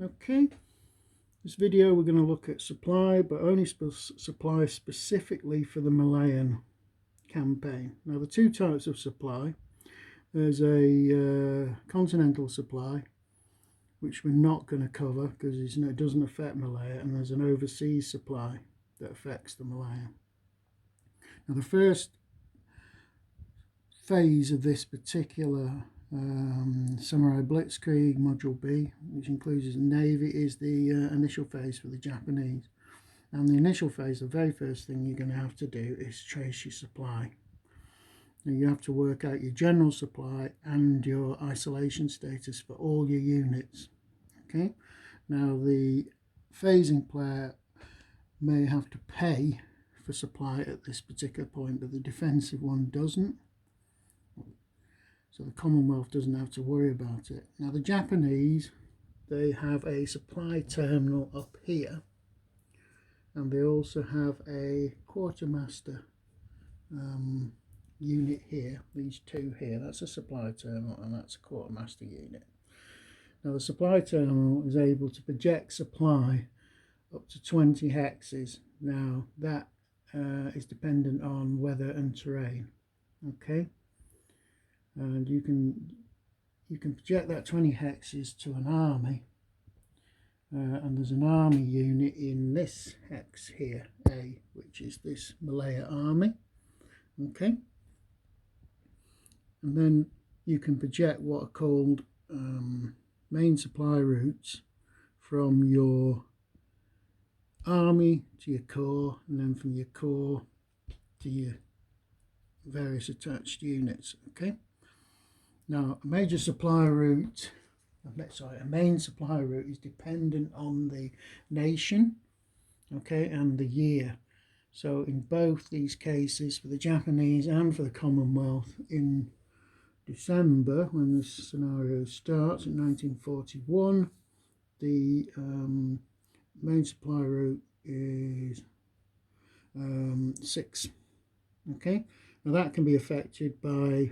Okay, this video we're going to look at supply, but only supply specifically for the Malayan campaign. Now the two types of supply, there's a continental supply, which we're not going to cover because it doesn't affect Malaya, and there's an overseas supply that affects the Malaya. Now the first phase of this particular Samurai Blitzkrieg Module B, which includes the Navy, is the initial phase for the Japanese. And the initial phase, the very first thing you're going to have to do is trace your supply. Now you have to work out your general supply and your isolation status for all your units. Okay. Now the phasing player may have to pay for supply at this particular point, but the defensive one doesn't. So the Commonwealth doesn't have to worry about it. Now the Japanese, they have a supply terminal up here, and they also have a quartermaster unit here. These two here, that's a supply terminal and that's a quartermaster unit. Now the supply terminal is able to project supply up to 20 hexes. Now that is dependent on weather and terrain. Okay. And you can project that 20 hexes to an army, and there's an army unit in this hex here, A, which is this Malaya army. Okay, and then you can project what are called main supply routes from your army to your corps, and then from your corps to your various attached units. Okay. Now, a main supply route is dependent on the nation, okay, and the year. So in both these cases, for the Japanese and for the Commonwealth, in December, when this scenario starts in 1941, the main supply route is 6. Okay, now that can be affected by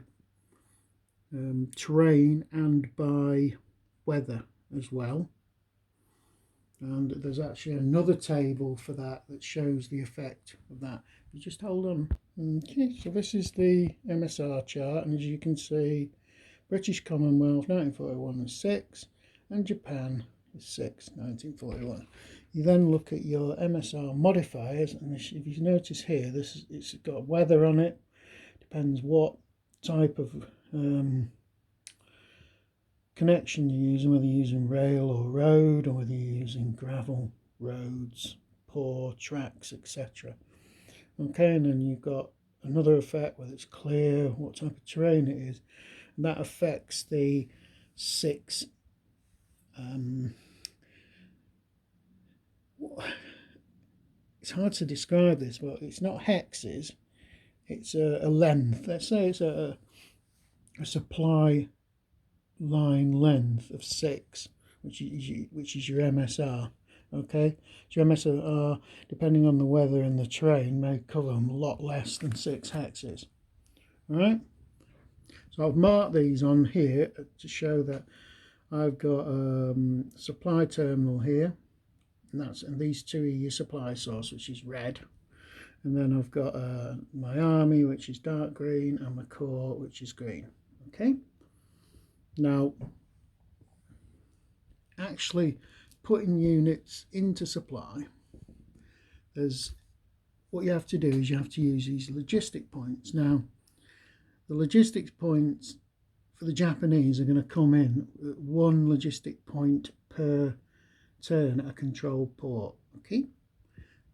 terrain and by weather as well, and there's actually another table for that that shows the effect of that. You just hold on. Okay, so this is the MSR chart, and as you can see, British Commonwealth 1941 is 6 and Japan is 6, 1941. You then look at your MSR modifiers, and if you notice here, it's got weather on it. Depends what type of connection you're using, whether you're using rail or road, or whether you're using gravel roads, poor tracks, etc. Okay, and then you've got another effect, whether it's clear, what type of terrain it is, and that affects the 6 it's hard to describe this, but it's not hexes, it's a length. Let's say it's a supply line length of 6, which is your MSR. Okay, so your MSR, depending on the weather and the terrain, may cover a lot less than 6 hexes. All right, so I've marked these on here to show that I've got a supply terminal here, and these two are your supply source, which is red. And then I've got my army, which is dark green, and my corps, which is green. Okay. Now, actually putting units into supply, what you have to do is you have to use these logistic points. Now, the logistics points for the Japanese are going to come in at 1 logistic point per turn at a controlled port. Okay.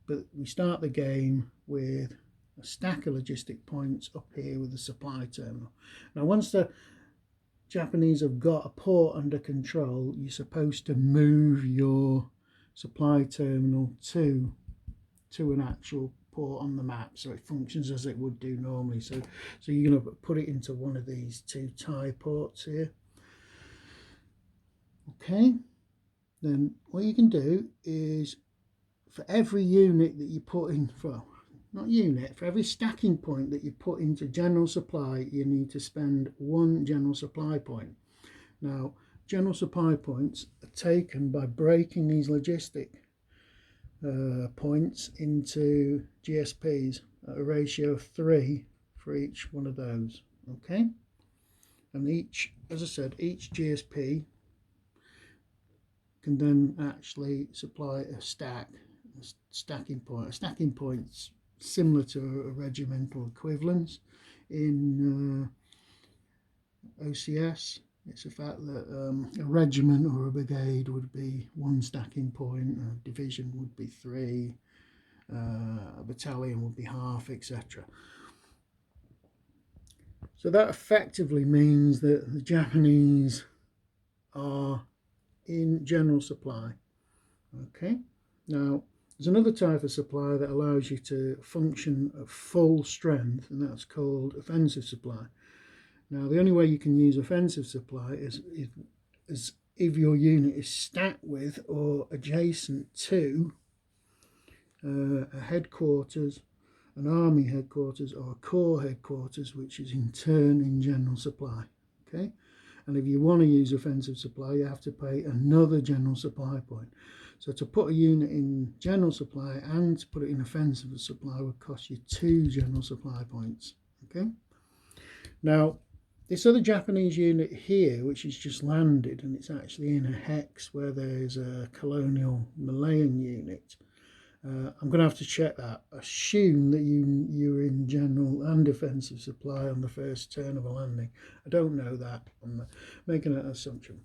But we start the game with a stack of logistic points up here with the supply terminal. Now, once the Japanese have got a port under control, you're supposed to move your supply terminal to an actual port on the map, so it functions as it would do normally. So you're going to put it into one of these 2 tie ports here. Okay, then what you can do is, for every unit that you put in, for every stacking point that you put into general supply, you need to spend 1 general supply point. Now, general supply points are taken by breaking these logistic points into GSPs at a ratio of 3 for each one of those. Okay, and each, as I said, each GSP can then actually supply a stacking point. A stacking point's similar to a regimental equivalence in OCS. It's the fact that a regiment or a brigade would be 1 stacking point, a division would be 3, a battalion would be half, etc. So that effectively means that the Japanese are in general supply. Okay, now there's another type of supply that allows you to function at full strength, and that's called offensive supply. Now, the only way you can use offensive supply is if your unit is stacked with or adjacent to a headquarters, an army headquarters, or a corps headquarters, which is in turn in general supply. Okay, and if you want to use offensive supply, you have to pay another general supply point. So to put a unit in general supply and to put it in offensive supply would cost you 2 general supply points. Okay, now this other Japanese unit here, which has just landed, and it's actually in a hex where there's a colonial Malayan unit. I'm going to have to check that. Assume that you're in general and offensive supply on the first turn of a landing. I don't know that. I'm making an assumption.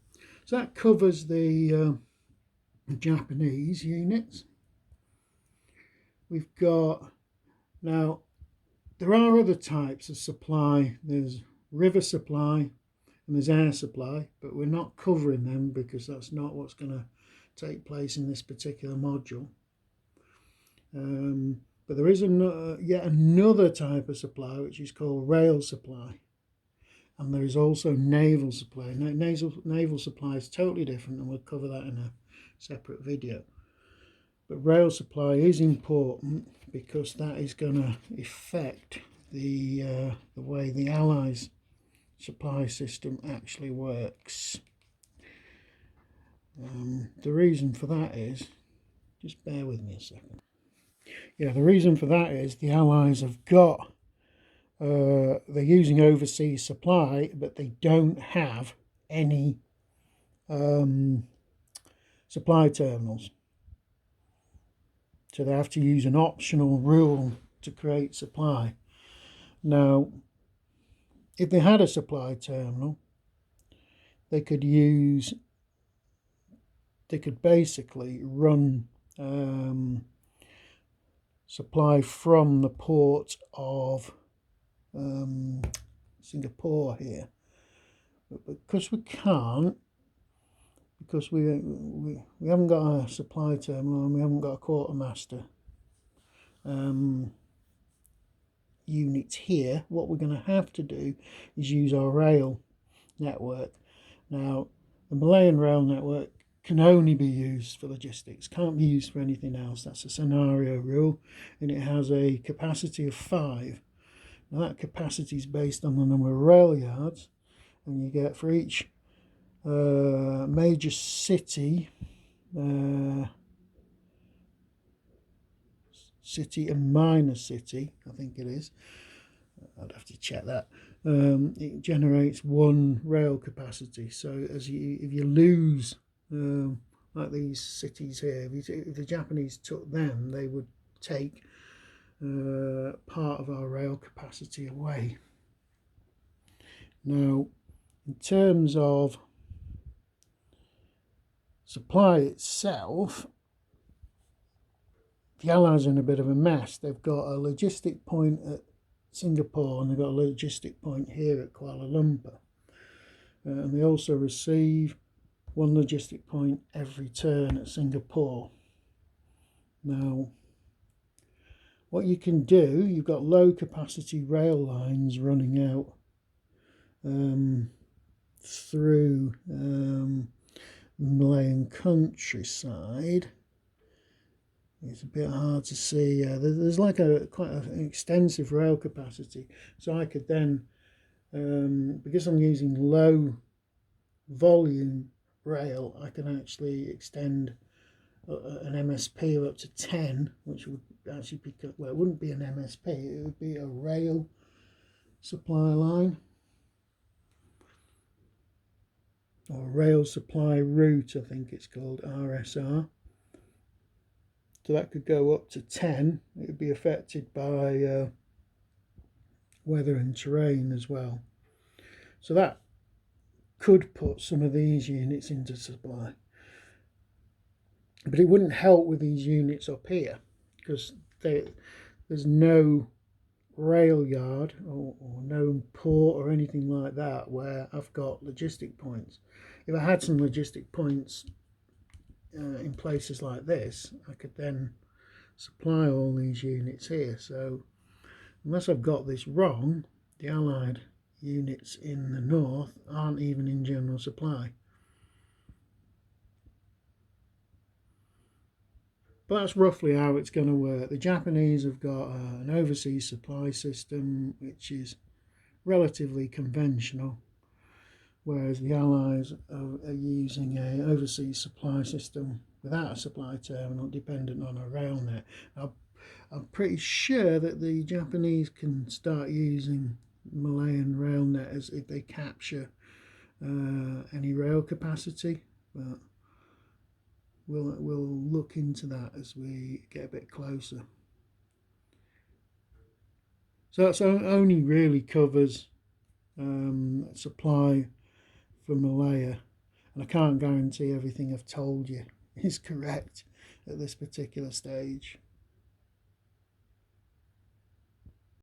So that covers the Japanese units. We've got, now there are other types of supply. There's river supply and there's air supply, but we're not covering them because that's not what's going to take place in this particular module. But there is yet another type of supply which is called rail supply, and there is also naval supply. Now, naval supply is totally different, and we'll cover that in a separate video. But rail supply is important because that is going to affect the way the Allies' supply system actually works. The reason for that is, just bear with me a second. Yeah, the reason for that is the Allies have got, they're using overseas supply, but they don't have any supply terminals. So they have to use an optional rule to create supply. Now, if they had a supply terminal, they could basically run supply from the port of Singapore here, but because we can't, because we haven't got a supply terminal and we haven't got a quartermaster unit here, what we're going to have to do is use our rail network. Now, the Malayan rail network can only be used for logistics, can't be used for anything else. That's a scenario rule, and it has a capacity of 5. Now that capacity is based on the number of rail yards, and you get for each major city, city and minor city, I think it is, I'd have to check that, it generates 1 rail capacity. So if you lose like these cities here, if the Japanese took them, they would take part of our rail capacity away. Now, in terms of supply itself, the Allies are in a bit of a mess. They've got a logistic point at Singapore and they've got a logistic point here at Kuala Lumpur. And they also receive 1 logistic point every turn at Singapore. Now, what you can do, you've got low capacity rail lines running out through the Malayan countryside. It's a bit hard to see. There's like quite an extensive rail capacity, so I could then, because I'm using low volume rail, I can actually extend an MSP of up to 10, which would actually be, well, it wouldn't be an MSP, it would be a rail supply line, or rail supply route, I think it's called, RSR. So that could go up to 10. It would be affected by weather and terrain as well. So that could put some of these units into supply. But it wouldn't help with these units up here because there's no rail yard or no port or anything like that where I've got logistic points. If I had some logistic points in places like this, I could then supply all these units here. So unless I've got this wrong, the Allied units in the north aren't even in general supply. But that's roughly how it's going to work. The Japanese have got an overseas supply system which is relatively conventional, whereas the Allies are using an overseas supply system without a supply terminal dependent on a rail net. I'm pretty sure that the Japanese can start using Malayan rail net as if they capture any rail capacity, but we'll look into that as we get a bit closer. So that's only really covers supply for Malaya, and I can't guarantee everything I've told you is correct at this particular stage.